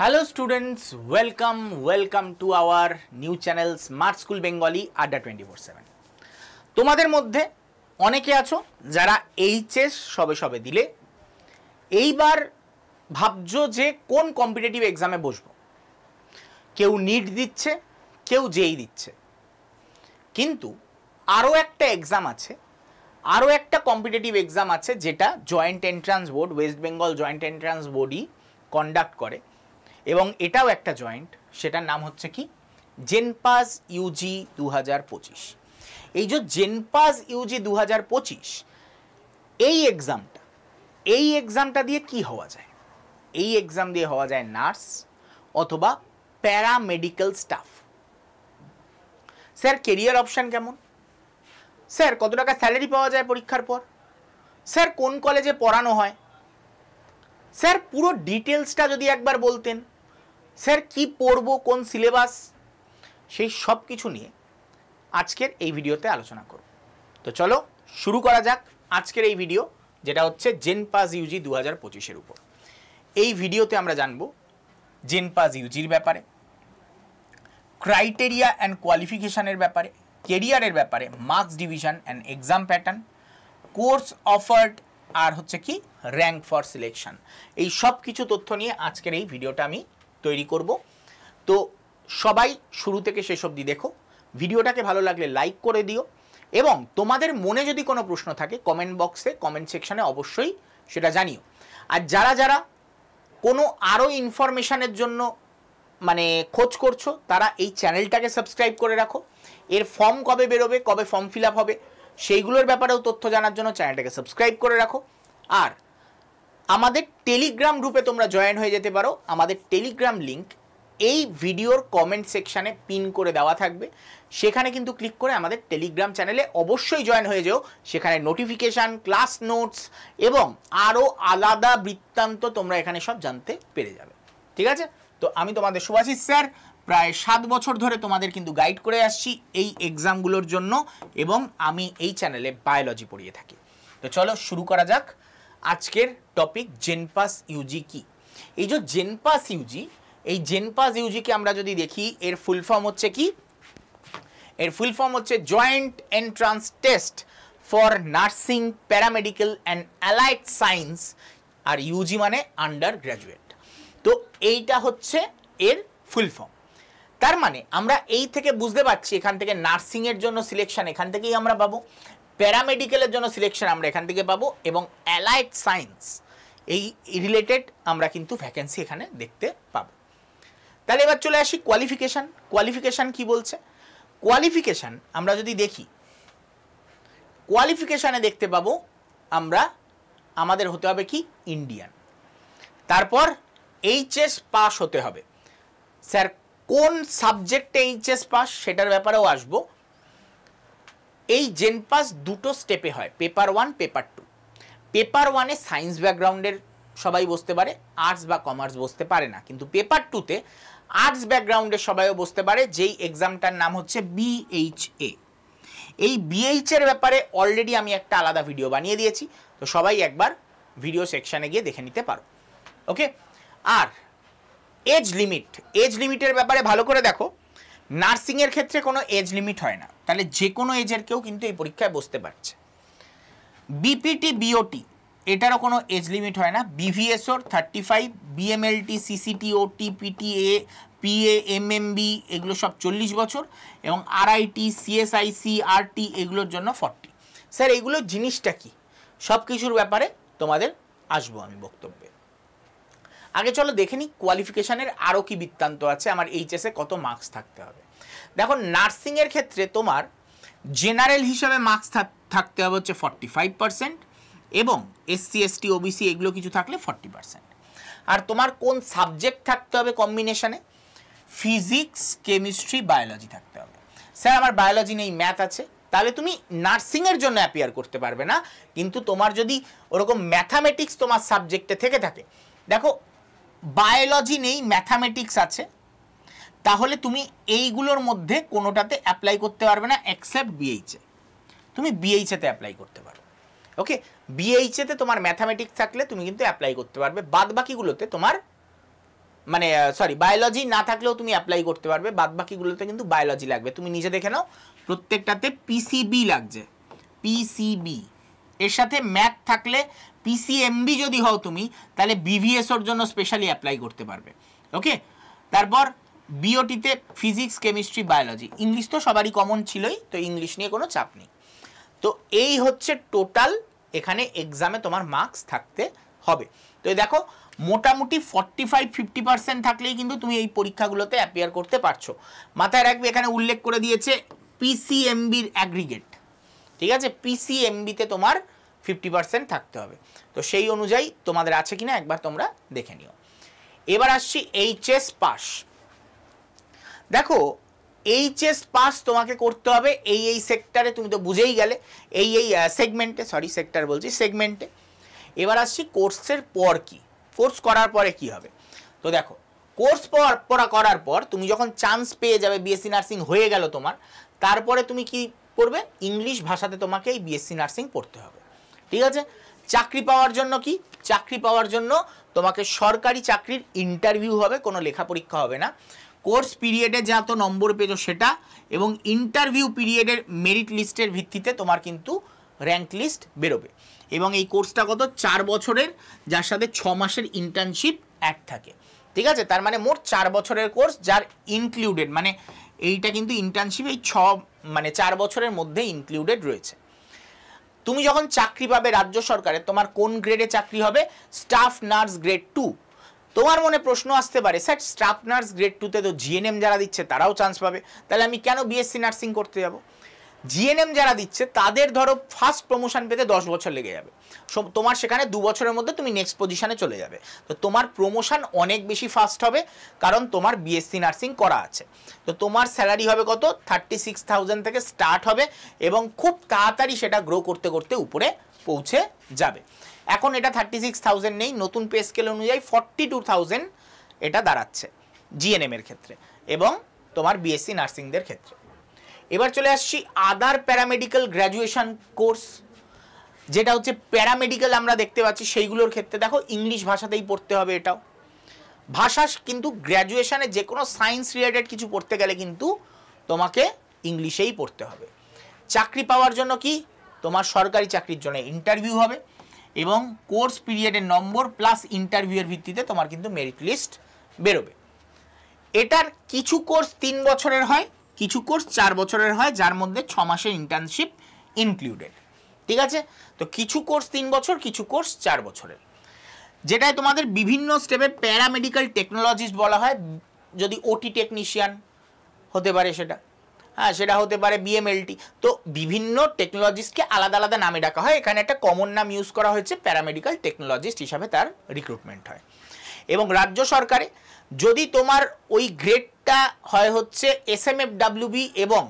Hello students, welcome to our new channel Smart School Bengali Adda 24/7. তোমাদের মধ্যে অনেকে আছো যারা এইচএস সবে দিলে এইবার ভাবছো যে কোন কম্পিটিটিভ এক্সামে বসবো। কেউ নিট দিচ্ছে, কেউ জেই দিচ্ছে, কিন্তু আরও একটা এক্সাম আছে, আরও একটা কম্পিটিটিভ এক্সাম আছে যেটা joint entrance board, West Bengal joint entrance বোর্ডই কন্ডাক্ট করে এবং এটাও একটা জয়েন্ট, সেটার নাম হচ্ছে কি জেনপাস ইউজি 2025। এই যে জেনপাস ইউজি 2025 এই এক্সামটা দিয়ে কি হওয়া যায়? এই এক্সাম দিয়ে হওয়া যায় নার্স অথবা paramedical staff. Sir career option কেমন? স্যার কত টাকা স্যালারি পাওয়া যায় পরীক্ষার পর? স্যার কোন কলেজে পড়ানো হয়? স্যার পুরো ডিটেলসটা যদি একবার বলতেন। স্যার কি পড়বো, কোন সিলেবাস, সেই সব কিছু নিয়ে আজকের এই ভিডিওতে আলোচনা করব। তো চলো শুরু করা যাক আজকের এই ভিডিও, যেটা হচ্ছে জেনপাস ইউজি 2025-এর উপর। এই ভিডিওতে আমরা জানবো জেনপাস ইউজির ব্যাপারে, ক্রাইটেরিয়া অ্যান্ড কোয়ালিফিকেশানের ব্যাপারে, কেরিয়ারের ব্যাপারে, marks division and exam pattern, course offered, আর হচ্ছে কি র্যাঙ্ক ফর সিলেকশন। এই সব কিছু তথ্য নিয়ে আজকের এই ভিডিওটা আমি তৈরি করব। তো সবাই শুরু থেকে শেষ অবধি দেখো। ভিডিওটাকে ভালো লাগলে লাইক করে দিও এবং তোমাদের মনে যদি কোনো প্রশ্ন থাকে কমেন্ট বক্সে, কমেন্ট সেকশনে অবশ্যই সেটা জানিও। আর যারা যারা কোনো আরও ইনফরমেশানের জন্য খোঁজ করছো, তারা এই চ্যানেলটাকে সাবস্ক্রাইব করে রাখো। এর ফর্ম কবে বেরোবে, কবে ফর্ম ফিল আপ হবে, সেইগুলোর ব্যাপারেও তথ্য জানার জন্য চ্যানেলটাকে সাবস্ক্রাইব করে রাখো। আর আমাদের টেলিগ্রাম গ্রুপে তোমরা জয়েন হয়ে যেতে পারো। আমাদের টেলিগ্রাম লিঙ্ক এই ভিডিওর কমেন্ট সেকশানে পিন করে দেওয়া থাকবে, সেখানে কিন্তু ক্লিক করে আমাদের টেলিগ্রাম চ্যানেলে অবশ্যই জয়েন হয়ে যেও। সেখানে নোটিফিকেশান, ক্লাস নোটস এবং আরও আলাদা বৃত্তান্ত তোমরা এখানে সব জানতে পেরে যাবে। ঠিক আছে? তো আমি তোমাদের শুভাশিস স্যার, প্রায় 7 বছর ধরে তোমাদের কিন্তু গাইড করে আসছি এই এক্সামগুলোর জন্য এবং আমি এই চ্যানেলে বায়োলজি পড়িয়ে থাকি। তো চলো শুরু করা যাক আজকের টপিক জেনপাস ইউজি কি। এই যে জেনপাস ইউজি, এই জেনপাস ইউজিকে আমরা যদি দেখি এর ফুল ফর্ম হচ্ছে কি? এর ফুল ফর্ম হচ্ছে joint entrance test for nursing, paramedical and allied science, আর ইউজি মানে আন্ডার গ্র্যাজুয়েট। তো এইটা হচ্ছে এর ফুল ফর্ম। তার মানে আমরা এই থেকে বুঝতে পারছি এখান থেকে নার্সিংয়ের জন্য সিলেকশন এখান থেকেই আমরা পাবো, প্যারামেডিক্যালের জন্য সিলেকশন আমরা এখান থেকে পাবো এবং অ্যালাইড সায়েন্স এই রিলেটেড আমরা কিন্তু ভ্যাকেন্সি এখানে দেখতে পাবো। তাহলে এবার চলে আসি কোয়ালিফিকেশান। কোয়ালিফিকেশান কি বলছে? কোয়ালিফিকেশান আমরা যদি দেখি, কোয়ালিফিকেশানে দেখতে পাবো আমরা আমাদের হতে হবে কি ইন্ডিয়ান, তারপর এইচএস পাস হতে হবে। স্যার কোন সাবজেক্টে এইচএস পাস সেটার ব্যাপারেও আসবো। এই জেনপাস দুটো স্টেপে হয়, পেপার 1, পেপার 2। পেপার 1-এ সায়েন্স ব্যাকগ্রাউন্ডের সবাই বসতে পারে, আর্টস বা কমার্স বসতে পারে না, কিন্তু পেপার 2-তে আর্টস ব্যাকগ্রাউন্ডের সবাইও বসতে পারে, যেই এক্সামটার নাম হচ্ছে বিএইচএ। এই বিএইচের ব্যাপারে অলরেডি আমি একটা আলাদা ভিডিও বানিয়ে দিয়েছি, তো সবাই একবার ভিডিও সেকশানে গিয়ে দেখে নিতে পারো। ওকে। আর এজ লিমিটের ব্যাপারে ভালো করে দেখো। নার্সিংয়ের ক্ষেত্রে কোনো এজ লিমিট হয় না, তাহলে যে কোনো এজের কেউ কিন্তু এই পরীক্ষায় বসতে পারছে। বিপিটি, বিওটি এটারও কোনো এজ লিমিট হয় না। বিভিএসওর 35, বিএমএলটি, সিসিটি, ওটি, পিটিএ, পিএ, এমএমবি এগুলো সব 40 বছর এবং আরআইটি, সিএসআইসি, আরটি এগুলোর জন্য 40। স্যার এগুলো জিনিসটা কি, সব কিছুর ব্যাপারে তোমাদের আসবো আমি বক্তব্যে। আগে চলো দেখে নিই কোয়ালিফিকেশানের আরও কি বৃত্তান্ত আছে, আমার এইচএসে কত মার্কস থাকতে হবে। দেখো নার্সিংয়ের ক্ষেত্রে তোমার জেনারেল হিসাবে মার্কস থাকতে হবে হচ্ছে 45% এবং এসসি, এসটি, ওবিসি এগুলো কিছু থাকলে 40%। আর তোমার কোন সাবজেক্ট থাকতে হবে কম্বিনেশানে? ফিজিক্স, কেমিস্ট্রি, বায়োলজি থাকতে হবে। স্যার আমার বায়োলজি নেই, ম্যাথ আছে, তাহলে তুমি নার্সিংয়ের জন্য অ্যাপিয়ার করতে পারবে না। কিন্তু তোমার যদি ওরকম ম্যাথামেটিক্স তোমার সাবজেক্টে থেকে থাকে, দেখো বায়োলজি নেই, ম্যাথামেটিক্স আছে, তাহলে তুমি এইগুলোর মধ্যে কোনোটাতে অ্যাপ্লাই করতে পারবে না এক্সেপ্ট বিএইচএ। তুমি বিএইচএতে অ্যাপ্লাই করতে পারো। ওকে, বিএইচএতে তোমার ম্যাথামেটিক্স থাকলে তুমি কিন্তু অ্যাপ্লাই করতে পারবে, বাদ বাকিগুলোতে তোমার মানে সরি বায়োলজি না থাকলেও তুমি অ্যাপ্লাই করতে পারবে, বাদ বাকিগুলোতে কিন্তু বায়োলজি লাগবে। তুমি নিজে দেখে নাও প্রত্যেকটাতে পিসিবি লাগছে, পিসিবি। এর সাথে ম্যাথ থাকলে পিসিএমবি যদি হও তুমি তাহলে বিভিএসওর জন্য স্পেশালি অ্যাপ্লাই করতে পারবে। ওকে, তারপর বিওটিতে ফিজিক্স কেমিস্ট্রি বায়োলজি, ইংলিশ তো সবারই কমন ছিলই, তো ইংলিশ নিয়ে কোনো চাপ নেই। তো এই হচ্ছে টোটাল এখানে এক্সামে তোমার মার্কস থাকতে হবে। তো দেখো মোটামুটি 45-50% থাকলেই কিন্তু তুমি এই পরীক্ষাগুলোতে অ্যাপিয়ার করতে পারছো। মাথায় রাখবে এখানে উল্লেখ করে দিয়েছে পিসিএমবির অ্যাগ্রিগেট, ঠিক আছে, পিসিএমবিতে তোমার 50% থাকতে হবে। তো সেই অনুযায়ী তোমাদের আছে কিনা একবার তোমরা দেখে নিও। এবার আসছি এইচএস পাস। দেখো এইচএস পাস তোমাকে করতে হবে এই সেক্টরে, তুমি তো বুঝেই গেলে এই সেগমেন্টে, সরি সেক্টর বলছি, সেগমেন্টে। এবার আসছি কোর্সের পর কি, কোর্স করার পরে কি হবে। তো দেখো কোর্স করার পর তুমি যখন চান্স পেয়ে যাবে, বিএসসি নার্সিং হয়ে গেল তোমার, তারপরে তুমি কি করবে, ইংলিশ ভাষাতে তোমাকে এই বিএসসি নার্সিং পড়তে হবে, ঠিক আছে। চাকরি পাওয়ার জন্য কি, চাকরি পাওয়ার জন্য তোমাকে সরকারি চাকরির ইন্টারভিউ হবে, কোনো লেখা পরীক্ষা হবে না। কোর্স পিরিয়ডে যা তো নম্বর পেয়েছো সেটা, এবং ইন্টারভিউ পিরিয়ডের মেরিট লিস্টের ভিত্তিতে তোমার কিন্তু র্যাঙ্ক লিস্ট বেরোবে। এবং এই কোর্সটা কত, 4 বছরের, যার সাথে 6 মাসের ইন্টার্নশিপ অ্যাড থাকে, ঠিক আছে। তার মানে মোট 4 বছরের কোর্স, যার ইনক্লুডেড মানে এইটা কিন্তু ইন্টার্নশিপ এই 4 বছরের মধ্যে ইনক্লুডেড রয়েছে। তুমি যখন চাকরি পাবে রাজ্য সরকারের, তোমার কোন গ্রেডে চাকরি হবে, স্টাফ নার্স গ্রেড 2। তোমার মনে প্রশ্ন আসতে পারে, স্যার স্টাফ নার্স গ্রেড 2তে তো জিএনএম যারা দিচ্ছে তারাও চান্স পাবে, তাহলে আমি কেন বিএসসি নার্সিং করতে যাব। জিএনএম যারা দিচ্ছে তাদের ধরো ফার্স্ট প্রমোশন পেতে 10 বছর লেগে যাবে, তোমার সেখানে 2 বছরের মধ্যে তুমি নেক্সট পজিশনে চলে যাবে। তো তোমার প্রমোশন অনেক বেশি ফাস্ট হবে, কারণ তোমার বিএসসি নার্সিং করা আছে। তো তোমার স্যালারি হবে কত, 36,000 থেকে স্টার্ট হবে, এবং খুব তাড়াতাড়ি সেটা গ্রো করতে করতে উপরে পৌঁছে যাবে। এখন এটা 36,000 নেই, নতুন পে স্কেল অনুযায়ী 42,000 এটা দাঁড়াচ্ছে জিএনএম এর ক্ষেত্রে এবং তোমার বিএসসি নার্সিংদের ক্ষেত্রে। এবার চলে আসছি আদার প্যারামেডিক্যাল গ্র্যাজুয়েশন কোর্স, যেটা হচ্ছে প্যারামেডিক্যাল আমরা দেখতে পাচ্ছি, সেইগুলোর ক্ষেত্রে দেখো ইংলিশ ভাষাতেই পড়তে হবে। এটাও ভাষা কিন্তু গ্র্যাজুয়েশনে যে কোনো সায়েন্স রিলেটেড কিছু পড়তে গেলে কিন্তু তোমাকে ইংলিশেই পড়তে হবে। চাকরি পাওয়ার জন্য কি, তোমার সরকারি চাকরির জন্য ইন্টারভিউ হবে, এবং কোর্স পিরিয়ডের নম্বর প্লাস ইন্টারভিউয়ের ভিত্তিতে তোমার কিন্তু মেরিট লিস্ট বেরোবে। এটার কিছু কোর্স 3 বছরের হয়, কিছু কোর্স 4 বছরের হয়, যার মধ্যে 6 মাসের ইন্টার্নশিপ ইনক্লুডেড, ঠিক আছে। তো কিছু কোর্স 3 বছর, কিছু কোর্স 4 বছরের, যেটায় তোমাদের বিভিন্ন স্টেপে প্যারামেডিক্যাল টেকনোলজিস্ট বলা হয়। যদি ওটি টেকনিশিয়ান হতে পারে সেটা, হ্যাঁ সেটা হতে পারে বিএমএলটি। তো বিভিন্ন টেকনোলজিস্টকে আলাদা আলাদা নামে ডাকা হয়, এখানে একটা কমন নাম ইউজ করা হয়েছে, প্যারামেডিক্যাল টেকনোলজিস্ট হিসাবে তার রিক্রুটমেন্ট হয়। এবং রাজ্য সরকারে যদি তোমার ওই গ্রেডটা হয় হচ্ছে এসএমএফডব্লিউবি, এবং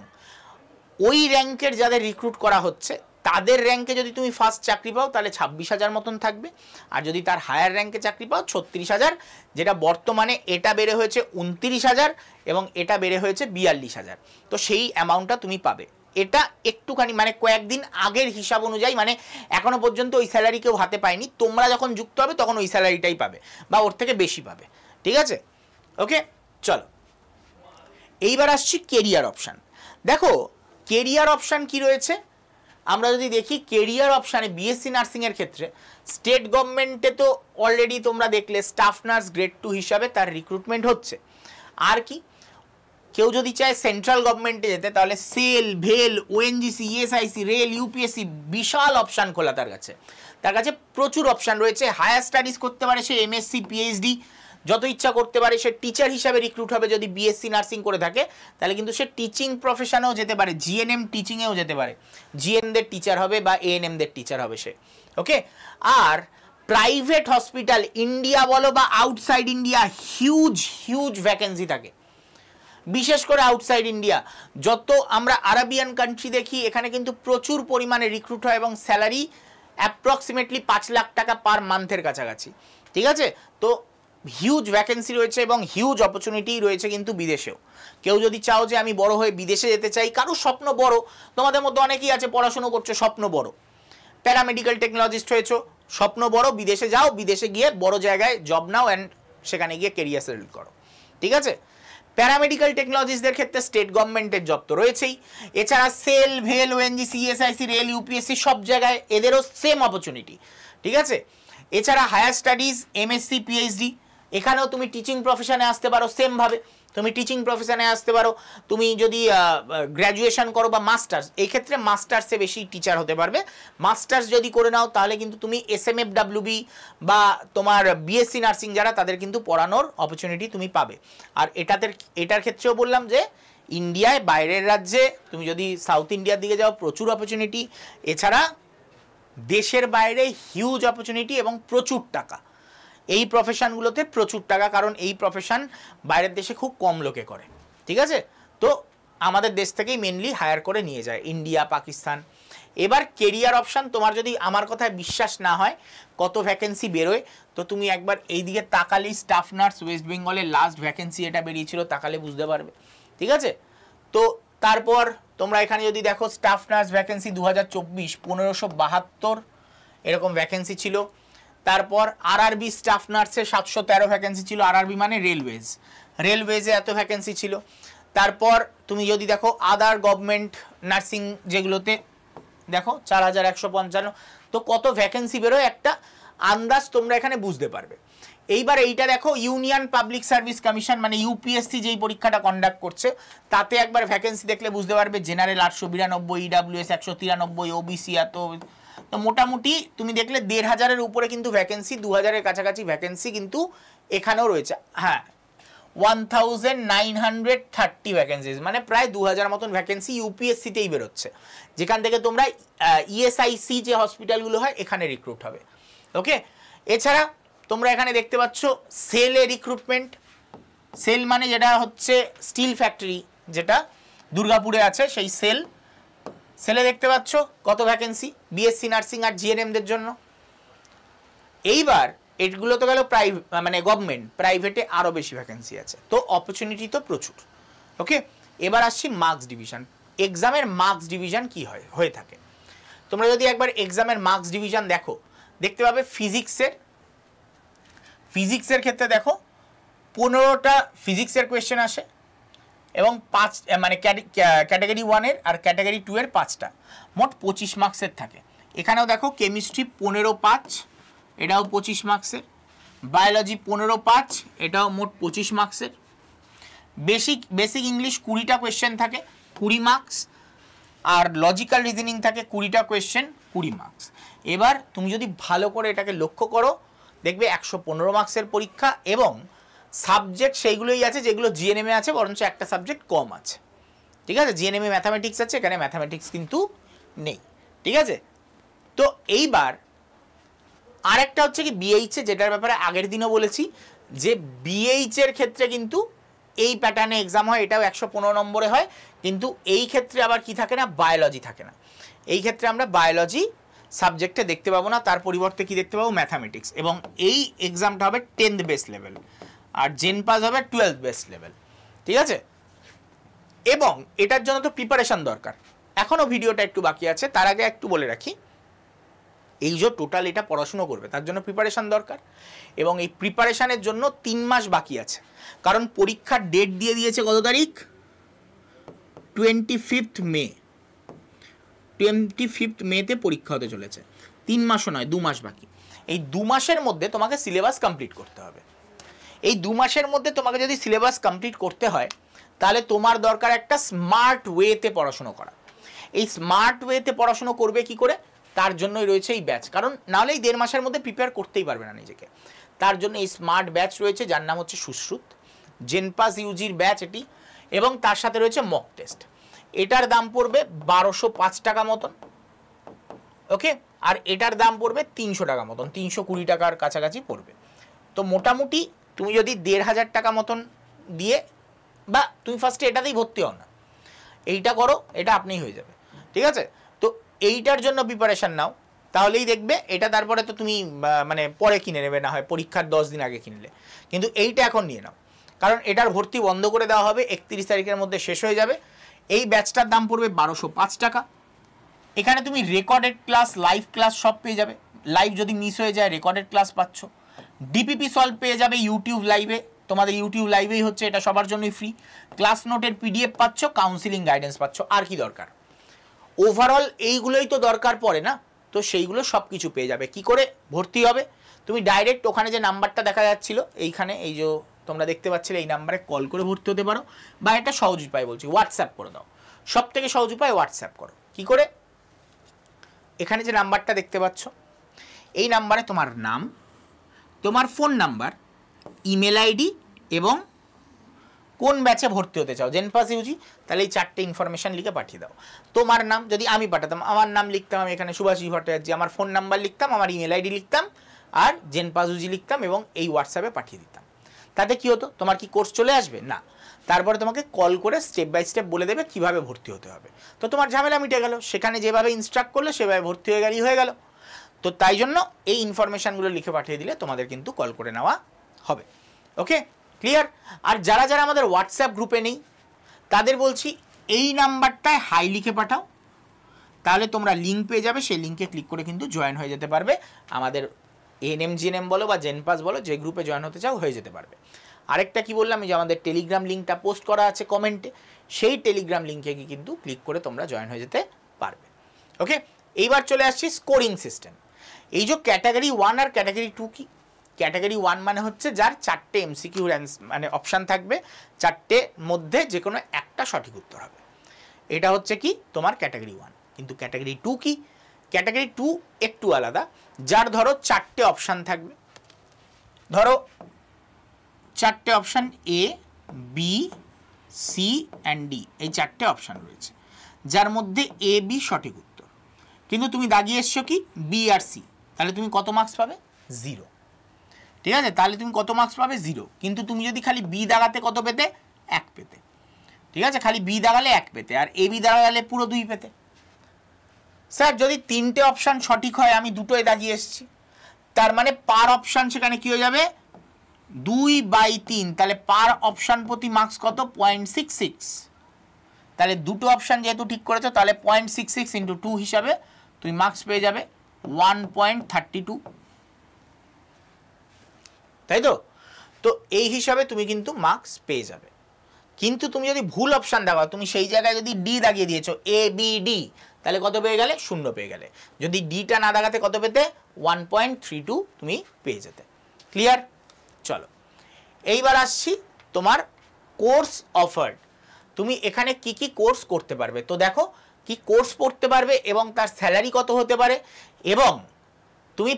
ওই র্যাঙ্কের যাদের রিক্রুট করা হচ্ছে তাদের র্যাঙ্কে যদি তুমি ফার্স্ট চাকরি পাও তাহলে 26,000 মতন থাকবে, আর যদি তার হায়ার র্যাঙ্কে চাকরি পাও 36,000, যেটা বর্তমানে এটা বেড়ে হয়েছে 29,000 এবং এটা বেড়ে হয়েছে 42,000। তো সেই অ্যামাউন্টটা তুমি পাবে। এটা একটুখানি মানে কয়েকদিন আগের হিসাব অনুযায়ী, মানে এখনো পর্যন্ত ওই স্যালারি কেউ হাতে পায়নি, তোমরা যখন যুক্ত হবে তখন ওই স্যালারিটাই পাবে বা ওর থেকে বেশি পাবে, ঠিক আছে। ওকে চলো এইবার আসছি কেরিয়ার অপশান। দেখো কেরিয়ার অপশান কি রয়েছে, আমরা যদি দেখি কেরিয়ার অপশানে বিএসসি নার্সিংয়ের ক্ষেত্রে স্টেট গভর্নমেন্টে তো অলরেডি তোমরা দেখলে স্টাফ নার্স গ্রেড 2 হিসাবে তার রিক্রুটমেন্ট হচ্ছে। আর কি, কেউ যদি চায় সেন্ট্রাল গভর্নমেন্টে যেতে তাহলে সেল, ভেল, ওএনজিসি, ইএসআইসি, রেল, ইউপিএসসি, বিশাল অপশান খোলা তার কাছে প্রচুর অপশান রয়েছে। হায়ার স্টাডিজ করতে পারে সে, এমএসসি, পিএইচডি যত ইচ্ছা করতে পারে। সে টিচার হিসাবে রিক্রুট হবে, যদি বিএসসি নার্সিং করে থাকে তাহলে কিন্তু সে টিচিং প্রফেশনেও যেতে পারে, জিএনএম টিচিংয়েও যেতে পারে, জিএনদের টিচার হবে বা এএনএমদের টিচার হবে সে। ওকে, আর প্রাইভেট হসপিটাল ইন্ডিয়া বলো বা আউটসাইড ইন্ডিয়া হিউজ ভ্যাকেন্সি থাকে, বিশেষ করে আউটসাইড ইন্ডিয়া। যত আমরা আরাবিয়ান কান্ট্রি দেখি এখানে কিন্তু প্রচুর পরিমাণে রিক্রুট হয় এবং স্যালারি অ্যাপ্রক্সিমেটলি 5 লাখ টাকা পার মান্থের কাছাকাছি, ঠিক আছে। তো হিউজ ভ্যাকেন্সি রয়েছে এবং হিউজ অপরচুনিটি রয়েছে কিন্তু বিদেশেও। কেউ যদি চাও যে আমি বড় হয়ে বিদেশে যেতে চাই, কারোর স্বপ্ন বড়, তোমাদের মধ্যে অনেকেই আছে পড়াশুনো করছো স্বপ্ন বড়, প্যারামেডিক্যাল টেকনোলজিস্ট হয়েছো, স্বপ্ন বড়, বিদেশে যাও, বিদেশে গিয়ে বড় জায়গায় জব নাও অ্যান্ড সেখানে গিয়ে কেরিয়ার সেটেল করো, ঠিক আছে। প্যারামেডিক্যাল টেকনোলজিসদের ক্ষেত্রে স্টেট গভর্নমেন্টের জব তো রয়েছেই, এছাড়া সেল, ভেল, ওএনজিসি, ইএসআইসি, রেল, ইউপিএসসি সব জায়গায় এদেরও সেম অপরচুনিটি, ঠিক আছে। এছাড়া হায়ার স্টাডিজ, এমএসসি, পিএইচডি, এখানেও তুমি টিচিং প্রফেশনে আসতে পারো সেমভাবে, তুমি টিচিং প্রফেশনে আসতে পারো। তুমি যদি গ্র্যাজুয়েশন করো বা মাস্টার্স, এই ক্ষেত্রে মাস্টার্সে বেশি টিচার হতে পারবে। মাস্টার্স যদি করে নাও তাহলে কিন্তু তুমি এসএমএফডব্লিউবি বা তোমার বিএসসি নার্সিং যারা, তাদের কিন্তু পড়ানোর অপরচুনিটি তুমি পাবে। আর এটার ক্ষেত্রেও বললাম যে ইন্ডিয়ায় বাইরের রাজ্যে তুমি যদি সাউথ ইন্ডিয়ার দিকে যাও প্রচুর অপরচুনিটি, এছাড়া দেশের বাইরে হিউজ অপরচুনিটি এবং প্রচুর টাকা। এই প্রফেশনগুলোতে প্রচুর টাকা, কারণ এই প্রফেশন বাইরের দেশে খুব কম লোকে করে, ঠিক আছে। তো আমাদের দেশ থেকেই মেনলি হায়ার করে নিয়ে যায়, ইন্ডিয়া, পাকিস্তান। এবার কেরিয়ার অপশান, তোমার যদি আমার কথায় বিশ্বাস না হয় কত ভ্যাকেন্সি বেরোয়, তো তুমি একবার এই দিকে তাকালেই স্টাফ নার্স ওয়েস্ট বেঙ্গলের লাস্ট ভ্যাকেন্সি এটা বেরিয়েছিল, তাকালে বুঝতে পারবে, ঠিক আছে। তো তারপর তোমরা এখানে যদি দেখো স্টাফ নার্স ভ্যাকেন্সি 2024 1572 এরকম ভ্যাকেন্সি ছিল। তারপর আরআরবি স্টাফ নার্সে 713 ভ্যাকেন্সি ছিল, আরআরবি মানে রেলওয়েজে এত ভ্যাকেন্সি ছিল। তারপর তুমি যদি দেখো আদার গভর্নমেন্ট নার্সিং যেগুলোতে দেখো 4155, তো কত ভ্যাকেন্সি বেরোয় একটা আন্দাজ তোমরা এখানে বুঝতে পারবে। এইবার এইটা দেখো ইউনিয়ন পাবলিক সার্ভিস কমিশন মানে ইউপিএসসি যেই পরীক্ষাটা কন্ডাক্ট করছে, তাতে একবার ভ্যাকেন্সি দেখলে বুঝতে পারবে জেনারেল 892, ইডাব্লিউএস 193, ওবিসি এত। তো মোটামুটি তুমি দেখলে 1500-এর উপরে কিন্তু ভ্যাকেন্সি, 2000-এর কাছাকাছি ভ্যাকেন্সি কিন্তু এখানেও রয়েছে। হ্যাঁ, 1930 ভ্যাকেন্সিজ, মানে প্রায় 2000 মতন ভ্যাকেন্সি ইউপিএসসিতেই বেরোচ্ছে, যেখান থেকে তোমরা ইএসআইসি যে হসপিটালগুলো হয় এখানে রিক্রুট হবে, ওকে। এছাড়া তোমরা এখানে দেখতে পাচ্ছ সেলে রিক্রুটমেন্ট, সেল মানে যেটা হচ্ছে স্টিল ফ্যাক্টরি যেটা দুর্গাপুরে আছে, সেই সেলে দেখতে পাচ্ছ কত ভ্যাকেন্সি বিএসসি নার্সিং আর জিএনএমদের জন্য। এইবার এগুলো তো গেল মানে গভর্নমেন্ট, প্রাইভেটে আরও বেশি ভ্যাকেন্সি আছে, তো অপরচুনিটি তো প্রচুর, ওকে। এবার আসছি মার্কস ডিভিশন। এক্সামের মার্কস ডিভিশন কি হয়ে থাকে, তোমরা যদি একবার এক্সামের মার্কস ডিভিশন দেখতে পাবে ফিজিক্সের ক্ষেত্রে দেখো 15টা ফিজিক্সের কোয়েশ্চেন আসে এবং 5 মানে ক্যাটাগরি 1-এর আর ক্যাটাগরি 2-এর 5টা, মোট 25 মার্কসের থাকে। এখানেও দেখো কেমিস্ট্রি 15-5, এটাও 25 মার্কসের, বায়োলজি 15-5, এটাও মোট 25 মার্কসের, বেসিক ইংলিশ 20টা কোয়েশ্চেন থাকে 20 মার্কস, আর লজিক্যাল রিজনিং থাকে 20টা কোয়েশ্চেন 20 মার্কস। এবার তুমি যদি ভালো করে এটাকে লক্ষ্য করো দেখবে 115 মার্কসের পরীক্ষা, এবং সাবজেক্ট সেইগুলোই আছে যেগুলো জিএনএমে আছে, বরঞ্চ একটা সাবজেক্ট কম আছে, ঠিক আছে। জিএনএমে ম্যাথামেটিক্স আছে, এখানে ম্যাথামেটিক্স কিন্তু নেই, ঠিক আছে। তো এইবার আরেকটা হচ্ছে কি বিএইচএ, যেটার ব্যাপারে আগের দিনও বলেছি যে বিএইচের ক্ষেত্রে কিন্তু এই প্যাটার্নে এক্সাম হয়, এটাও 115 নম্বরে হয়, কিন্তু এই ক্ষেত্রে আবার কি থাকে না, বায়োলজি থাকে না। এই ক্ষেত্রে আমরা বায়োলজি সাবজেক্টে দেখতে পাবো না, তার পরিবর্তে কি দেখতে পাবো, ম্যাথামেটিক্স। এবং এই এক্সামটা হবে 10th বেস লেভেল, আর জেন পাস হবে 12th বেস লেভেল, ঠিক আছে। এবং এটার জন্য তো প্রিপারেশন দরকার, এখনও ভিডিওটা একটু বাকি আছে, তার আগে একটু বলে রাখি, এই যে টোটাল এটা পড়াশুনো করবে তার জন্য প্রিপারেশান দরকার, এবং এই প্রিপারেশানের জন্য 3 মাস বাকি আছে, কারণ পরীক্ষার ডেট দিয়ে দিয়েছে কত তারিখ, 25 মে, 25 মেতে পরীক্ষা হতে চলেছে। 3 মাসও নয়, 2 মাস বাকি। এই 2 মাসের মধ্যে তোমাকে সিলেবাস কমপ্লিট করতে হবে। এই 2 মাসের মধ্যে তোমাকে যদি সিলেবাস কমপ্লিট করতে হয়, তাহলে তোমার দরকার একটা স্মার্ট ওয়েতে পড়াশুনো করা। এই স্মার্ট ওয়েতে পড়াশুনো করবে কি করে, তার জন্যই রয়েছে এই ব্যাচ, কারণ নাহলে এই 1.5 মাসের মধ্যে প্রিপেয়ার করতেই পারবে না নিজেকে। তার জন্য এই স্মার্ট ব্যাচ রয়েছে, যার নাম হচ্ছে সুশ্রুত, জেনপাস ইউজির ব্যাচ এটি, এবং তার সাথে রয়েছে মক টেস্ট। এটার দাম পড়বে 1205 টাকা মতন, ওকে। আর এটার দাম পড়বে 300 টাকা মতন, 320 টাকার কাছাকাছি পড়বে। তো মোটামুটি তুমি যদি 1500 টাকা মতন দিয়ে, বা তুমি ফার্স্টে এটাতেই ভর্তি হও না, এইটা করো, এটা আপনিই হয়ে যাবে, ঠিক আছে। তো এইটার জন্য প্রিপারেশান নাও, তাহলেই দেখবে এটা। তারপরে তো তুমি মানে পরে কিনে নেবে, না হয় পরীক্ষার 10 দিন আগে কিনলে, কিন্তু এইটা এখন নিয়ে নাও, কারণ এটার ভর্তি বন্ধ করে দেওয়া হবে, 31 তারিখের মধ্যে শেষ হয়ে যাবে। এই ব্যাচটার দাম পড়বে 1205 টাকা। এখানে তুমি রেকর্ডেড ক্লাস, লাইভ ক্লাস সব পেয়ে যাবে, লাইভ যদি মিস হয়ে যায় রেকর্ডেড ক্লাস পাচ্ছ, ডিপিপি সলভ পেয়ে যাবে ইউটিউব লাইভে, তোমাদের ইউটিউব লাইভেই হচ্ছে, এটা সবার জন্যই ফ্রি। ক্লাস নোটের পিডিএফ পাচ্ছ, কাউন্সিলিং গাইডেন্স পাচ্ছ, আর কি দরকার? ওভারঅল এইগুলোই তো দরকার পড়ে না, তো সেইগুলো সব কিছু পেয়ে যাবে। কি করে ভর্তি হবে? তুমি ডাইরেক্ট ওখানে যে নাম্বারটা দেখা যাচ্ছিল এইখানে, এই যে তোমরা দেখতে পাচ্ছিলে, এই নাম্বারে কল করে ভর্তি হতে পারো, বা এটা সহজ উপায় বলছি, হোয়াটসঅ্যাপ করে দাও। সব থেকে সহজ উপায় হোয়াটসঅ্যাপ করো। কি করে? এখানে যে নাম্বারটা দেখতে পাচ্ছ, এই নাম্বারে তোমার নাম, তোমার ফোন নাম্বার, ইমেল আইডি এবং কোন ব্যাচে ভর্তি হতে চাও, জেনপাস ইউজি, তাহলে এই 4টে ইনফরমেশান লিখে পাঠিয়ে দাও। তোমার নাম যদি আমি পাঠাতাম, আমার নাম লিখতাম আমি এখানে সুভাষী ভট্টাচার্য, আমার ফোন নাম্বার লিখতাম, আমার ইমেল আইডি লিখতাম, আর জেনপাস ইউজি লিখতাম এবং এই হোয়াটসঅ্যাপে পাঠিয়ে দিতাম। তাতে কি হতো? তোমার কি কোর্স চলে আসবে না, তারপরে তোমাকে কল করে স্টেপ বাই স্টেপ বলে দেবে কিভাবে ভর্তি হতে হবে। তো তোমার ঝামেলা মিটে গেল, সেখানে যেভাবে ইনস্ট্রাক্ট করলে সেভাবে ভর্তি হয়ে গেলেই হয়ে গেল। তো তাই জন্য এই ইনফরমেশানগুলো লিখে পাঠিয়ে দিলে তোমাদের কিন্তু কল করে নেওয়া হবে। ওকে, ক্লিয়ার? আর যারা যারা আমাদের হোয়াটসঅ্যাপ গ্রুপে নেই তাদের বলছি, এই নাম্বারটায় হাই লিখে পাঠাও, তাহলে তোমরা লিঙ্ক পেয়ে যাবে, সেই লিঙ্কে ক্লিক করে কিন্তু জয়েন হয়ে যেতে পারবে। আমাদের এএনএম জিএনএম বলো বা জেনপাস বলো, যে গ্রুপে জয়েন হতে চাও হয়ে যেতে পারবে। আরেকটা কি বললাম, যে আমাদের টেলিগ্রাম লিঙ্কটা পোস্ট করা আছে কমেন্টে, সেই টেলিগ্রাম লিঙ্কে কিন্তু ক্লিক করে তোমরা জয়েন হয়ে যেতে পারবে। ওকে, এইবার চলে আসছি স্কোরিং সিস্টেম। এই যে ক্যাটাগরি 1 আর ক্যাটাগরি 2 কি? ক্যাটাগরি 1 মানে হচ্ছে যার 4টে এমসিকিউ মানে অপশান থাকবে, 4টের মধ্যে যে কোনো একটা সঠিক উত্তর হবে, এটা হচ্ছে কি তোমার ক্যাটাগরি 1। কিন্তু ক্যাটাগরি 2 কি? ক্যাটাগরি 2 একটু আলাদা, যার ধরো 4টে অপশান থাকবে, ধরো 4টে option A, B, C and D, এই 4টে অপশান রয়েছে, যার মধ্যে এ বি সঠিক উত্তর, কিন্তু তুমি দাগিয়ে এসছো কি বি আর সি, তাহলে তুমি কত মার্কস পাবে? 0। ঠিক আছে, তাহলে তুমি কত মার্কস পাবে? 0। কিন্তু তুমি যদি খালি বি দাগাতে কত পেতে? 1 পেতে। ঠিক আছে, খালি বি দাগালে 1 পেতে, আর এ বি দাগালে পুরো 2 পেতে। স্যার যদি 3টে অপশান সঠিক হয়, আমি 2টোই দাগিয়ে এসেছি, তার মানে পার অপশান সেখানে কি হয়ে যাবে? 2/3, তাহলে পার অপশান প্রতি মার্কস কত? 0.66। তাহলে 2টো অপশান যেহেতু ঠিক করেছো, তাহলে 0.66 × 2 হিসাবে তুমি মার্কস পেয়ে যাবে 1.32। তাই তো? তো এই হিসাবে তুমি কিন্তু মার্কস পেয়ে যাবে। কিন্তু তুমি যদি ভুল অপশান দাও, তুমি সেই জায়গায় যদি ডি দাগিয়ে দিয়েছো, এ বি ডি, তাহলে কত পেয়ে গেলে? 0 পেয়ে গেলে। যদি ডিটা না দাগাতে কত পেতে? 1.32 তুমি পেয়ে যেতে। ক্লিয়ার? চলো এইবার আসছি তোমার কোর্স অফার্ড। তুমি এখানে কি কি কোর্স করতে পারবে। তো দেখো কি কোর্স পড়তে পারবে এবং তার স্যালারি কত হতে পারে, এবং তুমি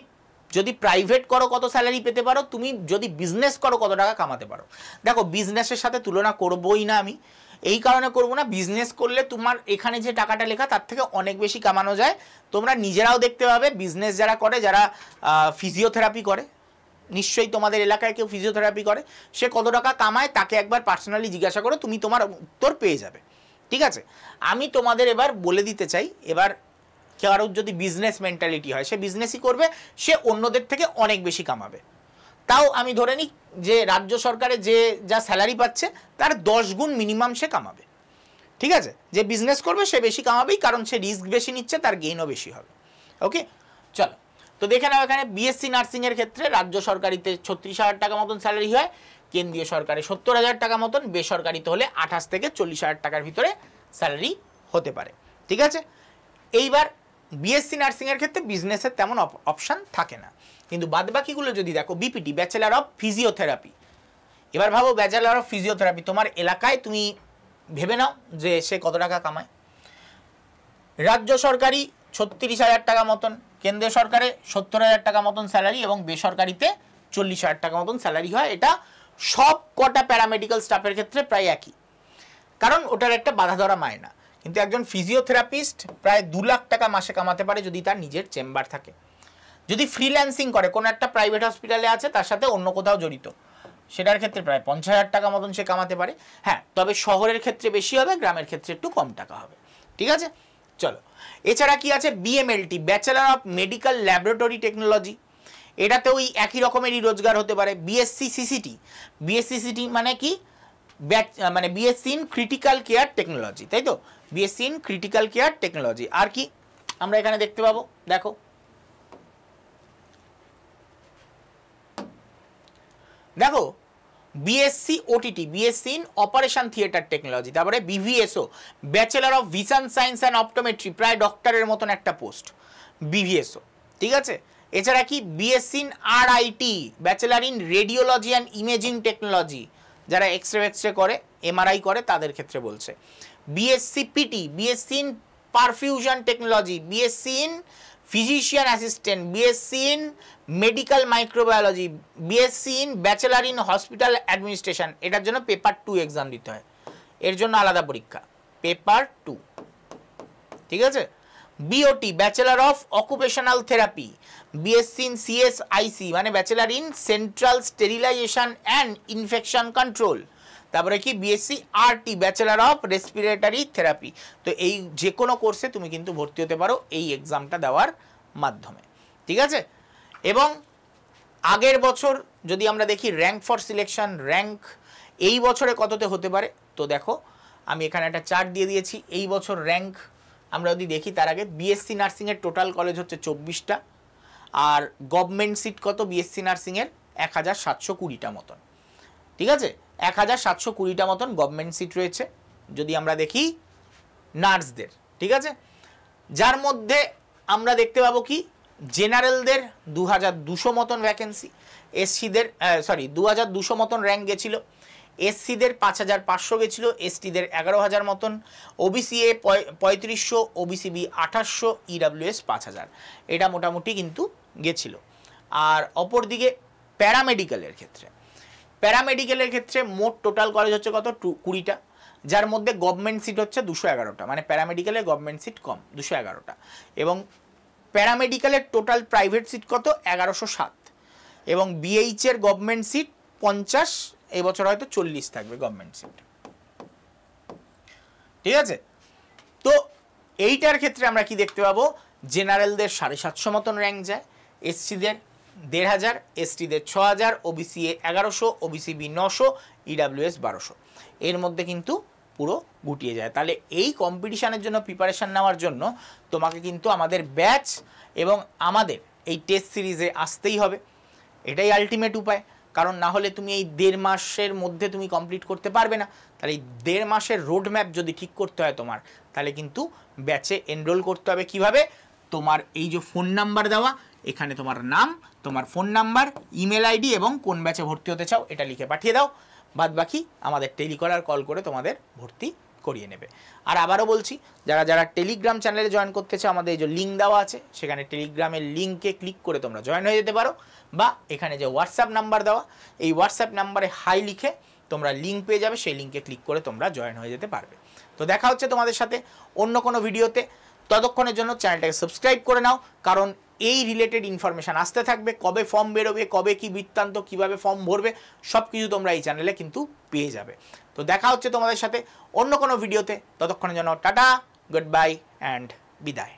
যদি প্রাইভেট করো কত স্যালারি পেতে পারো, তুমি যদি বিজনেস করো কত টাকা কামাতে পারো। দেখো বিজনেসের সাথে তুলনা করবোই না আমি, এই কারণে করবো না, বিজনেস করলে তোমার এখানে যে টাকাটা লেখা তার থেকে অনেক বেশি কামানো যায়। তোমরা নিজেরাও দেখতে পাবে, বিজনেস যারা করে, যারা ফিজিওথেরাপি করে, নিশ্চয়ই তোমাদের এলাকায় কেউ ফিজিওথেরাপি করে, সে কত টাকা কামায় তাকে একবার পার্সোনালি জিজ্ঞাসা করো, তুমি তোমার উত্তর পেয়ে যাবে। ঠিক আছে, আমি তোমাদের এবার বলে দিতে চাই, এবার কারোর যদি বিজনেস মেন্টালিটি হয়, সে বিজনেসই করবে, সে অন্যদের থেকে অনেক বেশি কামাবে। তাও আমি ধরে নিই যে রাজ্য সরকারে যে যা স্যালারি পাচ্ছে তার 10 গুণ মিনিমাম সে কামাবে। ঠিক আছে, যে বিজনেস করবে সে বেশি কামাবেই, কারণ সে রিস্ক বেশি নিচ্ছে, তার গেইনও বেশি হবে। ওকে, চলো তো দেখে নাও, এখানে বিএসসি নার্সিংয়ের ক্ষেত্রে রাজ্য সরকারিতে 36,000 টাকা মতন স্যালারি হয়, কেন্দ্রীয় সরকারে 70,000 টাকা মতন, বেসরকারিতে হলে 28 থেকে 40,000 টাকার ভিতরে স্যালারি হতে পারে। ঠিক আছে, এইবার বিএসসি নার্সিংয়ের ক্ষেত্রে বিজনেসের তেমন অপশান থাকে না, কিন্তু বাদবাকিগুলো যদি দেখো, বিপিটি ব্যাচেলার অফ ফিজিওথেরাপি, এবার ভাবো ব্যাচেলার অফ ফিজিওথেরাপি তোমার এলাকায়, তুমি ভেবে নাও যে সে কত টাকা কামায়। রাজ্য সরকারি 36,000 টাকা মতন, কেন্দ্রীয় সরকারে 70,000 টাকা মতন স্যালারি, এবং বেসরকারিতে 40,000 টাকা মতন স্যালারি হয়। এটা সব কটা প্যারামেডিক্যাল স্টাফের ক্ষেত্রে প্রায় একই, কারণ ওটার একটা বাধা ধরা মায়না। কিন্তু একজন ফিজিওথেরাপিস্ট প্রায় 2 লাখ টাকা মাসে কামাতে পারে যদি তার নিজের চেম্বার থাকে। যদি ফ্রিল্যান্সিং করে, কোনো একটা প্রাইভেট হসপিটালে আছে, তার সাথে অন্য কোথাও জড়িত, সেটার ক্ষেত্রে প্রায় 50,000 টাকা মতন সে কামাতে পারে। হ্যাঁ, তবে শহরের ক্ষেত্রে বেশি হবে, গ্রামের ক্ষেত্রে একটু কম টাকা হবে। ঠিক আছে, চলো এছাড়া কি আছে, BMLT bachelor of medical laboratory technology, এটাতে ওই একই রকমেরই রোজগার হতে পারে। বিএসসি সিসিটি, বিএসসি সিটি মানে কি, মানে BSc in critical care technology, তাই তো, BSc in critical care technology. আর কি আমরা এখানে দেখতে পাবো, দেখো দেখো BSc OTT, BSc in operation theatre technology, তারপরে BVSO bachelor of vision science and optometry, প্রায় ডক্টরের মতন একটা পোস্ট বিভিএসও, ঠিক আছে। এছাড়া কি BSc in RIT, bachelor in radiology and imaging technology, যারা এক্সরে করে এমআরআই করে তাদের ক্ষেত্রে বলছে। BSc PT, BSc in perfusion technology, BSc in physician assistant, BSc in medical microbiology, BSc in bachelor in hospital administration. এটার জন্য paper 2 exam দিতে হয়, এর জন্য আলাদা পরীক্ষা, পেপার 2, ঠিক আছে। BOT bachelor of occupational therapy, BSc in CSIC মানে bachelor in central sterilization and infection control, তারপরে কি BSc RT bachelor of respiratory therapy. তো এই যে কোনো কোর্সে তুমি কিন্তু ভর্তি হতে পারো এই এক্সামটা দেওয়ার মাধ্যমে, ঠিক আছে। এবং আগের বছর যদি আমরা দেখি র্যাঙ্ক ফর সিলেকশন, র্যাঙ্ক এই বছরে কততে হতে পারে, তো দেখো আমি এখানে একটা চার্ট দিয়ে দিয়েছি। এই বছর র্যাঙ্ক আমরা যদি দেখি, তার আগে বিএসসি নার্সিংয়ের টোটাল কলেজ হচ্ছে 24টা, আর গভর্নমেন্ট সিট কত বিএসসি নার্সিংয়ের 1720টা মতন, ঠিক আছে। 1720টা মতন গভর্নমেন্ট সিট রয়েছে যদি আমরা দেখি নার্সদের, ঠিক আছে। যার মধ্যে আমরা দেখতে পাবো কি জেনারেলদের 2200 মতন ভ্যাকেন্সি, এসসিদের 2200 মতন র্যাঙ্ক গেছিল, এসসিদের 5500 গেছিলো, এসটিদের 11000 মতন, OBC A 3500, OBC B 2800, EWS 5000, এটা মোটামুটি কিন্তু গেছিল। আর অপরদিকে প্যারামেডিক্যালের ক্ষেত্রে মোট টোটাল কলেজ হচ্ছে কত 20টা, যার মধ্যে গভর্নমেন্ট সিট হচ্ছে 211টা, মানে প্যারামেডিক্যালে গভর্নমেন্ট সিট কম 211টা, এবং প্যারামেডিক্যালের টোটাল প্রাইভেট সিট কত 1107, এবং বিএইচ এর গভর্নমেন্ট সিট 50, এবছর হয়তো 40 থাকবে গভর্নমেন্ট সিট, ঠিক আছে। তো এইটার ক্ষেত্রে আমরা কি দেখতে পাবো, জেনারেলদের 750 মতন র্যাঙ্ক যায়, এসসিদের 1500, এসটিদের 6000, OBC A 1100, OBC B 900, EWS 1200, এর মধ্যে কিন্তু পুরো গুটিয়ে যায়। তাহলে এই কম্পিটিশনের জন্য প্রিপারেশন নেওয়ার জন্য তোমাকে কিন্তু আমাদের ব্যাচ এবং আমাদের এই টেস্ট সিরিজে আসতেই হবে, এটাই আলটিমেট উপায়। কারণ না হলে তুমি এই 1.5 মাসের মধ্যে তুমি কমপ্লিট করতে পারবে না। তাহলে এই 1.5 মাসের রোড ম্যাপ যদি ঠিক করতে হয় তোমার, তাহলে কিন্তু ব্যাচে এনরোল করতে হবে কিভাবে, তোমার এই যে ফোন নাম্বার দেওয়া, এখানে তোমার নাম, তোমার ফোন নাম্বার, ইমেল আইডি এবং কোন ব্যাচে ভর্তি হতে চাও এটা লিখে পাঠিয়ে দাও, বাদ বাকি আমাদের টেলিকলার কল করে তোমাদের ভর্তি করিয়ে নেবে। আর আবারও বলছি, যারা যারা টেলিগ্রাম চ্যানেলে জয়েন করতে চাও, আমাদের এই যে লিঙ্ক দেওয়া আছে, সেখানে টেলিগ্রামের লিঙ্কে ক্লিক করে তোমরা জয়েন হয়ে যেতে পারো, বা এখানে যে হোয়াটসঅ্যাপ নাম্বার দেওয়া, এই হোয়াটসঅ্যাপ নাম্বারে হাই লিখে তোমরা লিঙ্ক পেয়ে যাবে, সেই লিঙ্কে ক্লিক করে তোমরা জয়েন হয়ে যেতে পারবে। তো দেখা হচ্ছে তোমাদের সাথে অন্য কোনো ভিডিওতে, ততক্ষণের জন্য চ্যানেলটাকে সাবস্ক্রাইব করে নাও, কারণ এই রিলেটেড ইনফরমেশান আসতে থাকবে, কবে ফর্ম বেরোবে, কবে কি বৃত্তান্ত, কীভাবে ফর্ম ভরবে, সব কিছু তোমরা এই চ্যানেলে কিন্তু পেয়ে যাবে। তো দেখা হচ্ছে তোমাদের সাথে অন্য কোনো ভিডিওতে, ততক্ষণের জন্য টাটা, গুড বাই অ্যান্ড বিদায়।